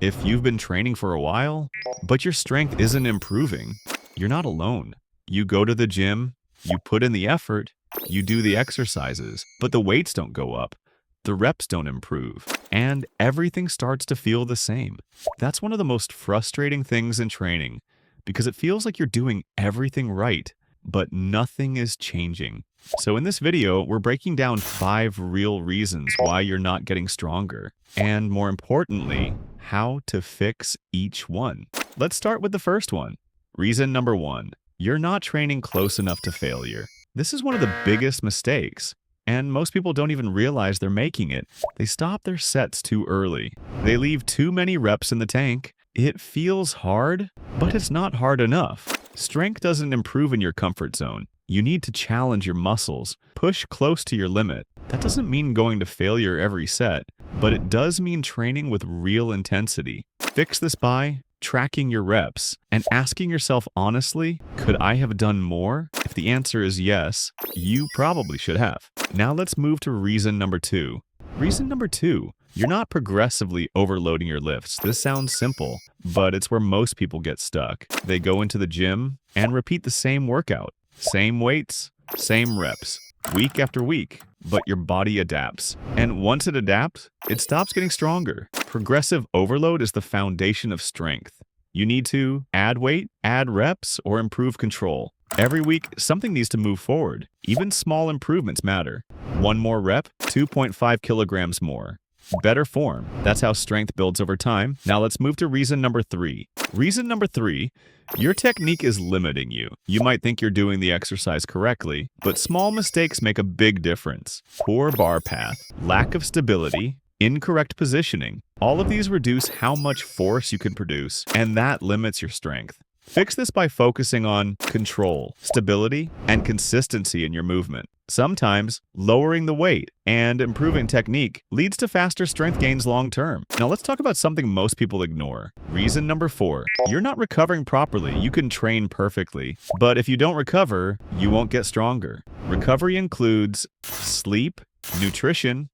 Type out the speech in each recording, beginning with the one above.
If you've been training for a while, but your strength isn't improving, you're not alone. You go to the gym, you put in the effort, you do the exercises, but the weights don't go up, the reps don't improve, and everything starts to feel the same. That's one of the most frustrating things in training, because it feels like you're doing everything right, but nothing is changing. So in this video, we're breaking down 5 real reasons why you're not getting stronger, and more importantly, how to fix each one. Let's start with the first one. Reason number 1, you're not training close enough to failure. This is one of the biggest mistakes, and most people don't even realize they're making it. They stop their sets too early. They leave too many reps in the tank. It feels hard, but it's not hard enough. Strength doesn't improve in your comfort zone. You need to challenge your muscles, push close to your limit. That doesn't mean going to failure every set, but it does mean training with real intensity. Fix this by tracking your reps and asking yourself honestly, could I have done more? If the answer is yes, you probably should have. Now let's move to reason number 2. Reason number 2, you're not progressively overloading your lifts. This sounds simple, but it's where most people get stuck. They go into the gym and repeat the same workout, same weights, same reps, week after week, but your body adapts. And once it adapts, it stops getting stronger. Progressive overload is the foundation of strength. You need to add weight, add reps, or improve control. Every week, something needs to move forward. Even small improvements matter. 1 more rep, 2.5 kilograms more. Better form. That's how strength builds over time. Now let's move to reason number 3. Reason number 3, your technique is limiting you. You might think you're doing the exercise correctly, but small mistakes make a big difference. Poor bar path, lack of stability, incorrect positioning. All of these reduce how much force you can produce, and that limits your strength. Fix this by focusing on control, stability, and consistency in your movement. Sometimes, lowering the weight and improving technique leads to faster strength gains long term. Now let's talk about something most people ignore. Reason number 4, you're not recovering properly. You can train perfectly, but if you don't recover, you won't get stronger. Recovery includes sleep, nutrition,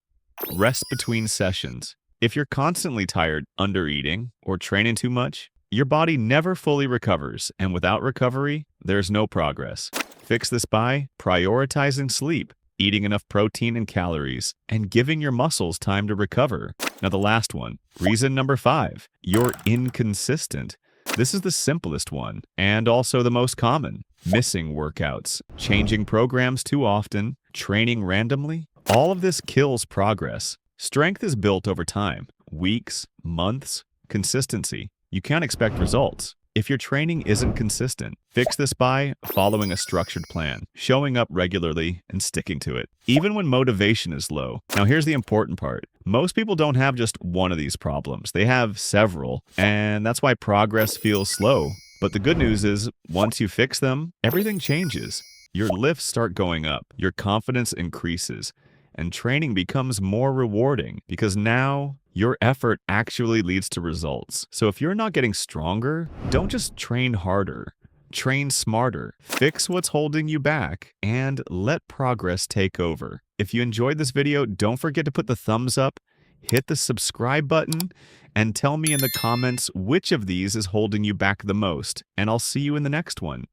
rest between sessions. If you're constantly tired, under-eating, or training too much, your body never fully recovers, and without recovery, there's no progress. Fix this by prioritizing sleep, eating enough protein and calories, and giving your muscles time to recover. Now the last one, reason number 5, you're inconsistent. This is the simplest one, and also the most common. Missing workouts, changing programs too often, training randomly. All of this kills progress. Strength is built over time, weeks, months, consistency. You can't expect results if your training isn't consistent. Fix this by following a structured plan, showing up regularly, and sticking to it, even when motivation is low. Now here's the important part. Most people don't have just one of these problems. They have several, and that's why progress feels slow. But the good news is, once you fix them, everything changes. Your lifts start going up, your confidence increases, and training becomes more rewarding because now your effort actually leads to results. So if you're not getting stronger, don't just train harder. Train smarter, fix what's holding you back, and let progress take over. If you enjoyed this video, don't forget to put the thumbs up, hit the subscribe button, and tell me in the comments which of these is holding you back the most. And I'll see you in the next one.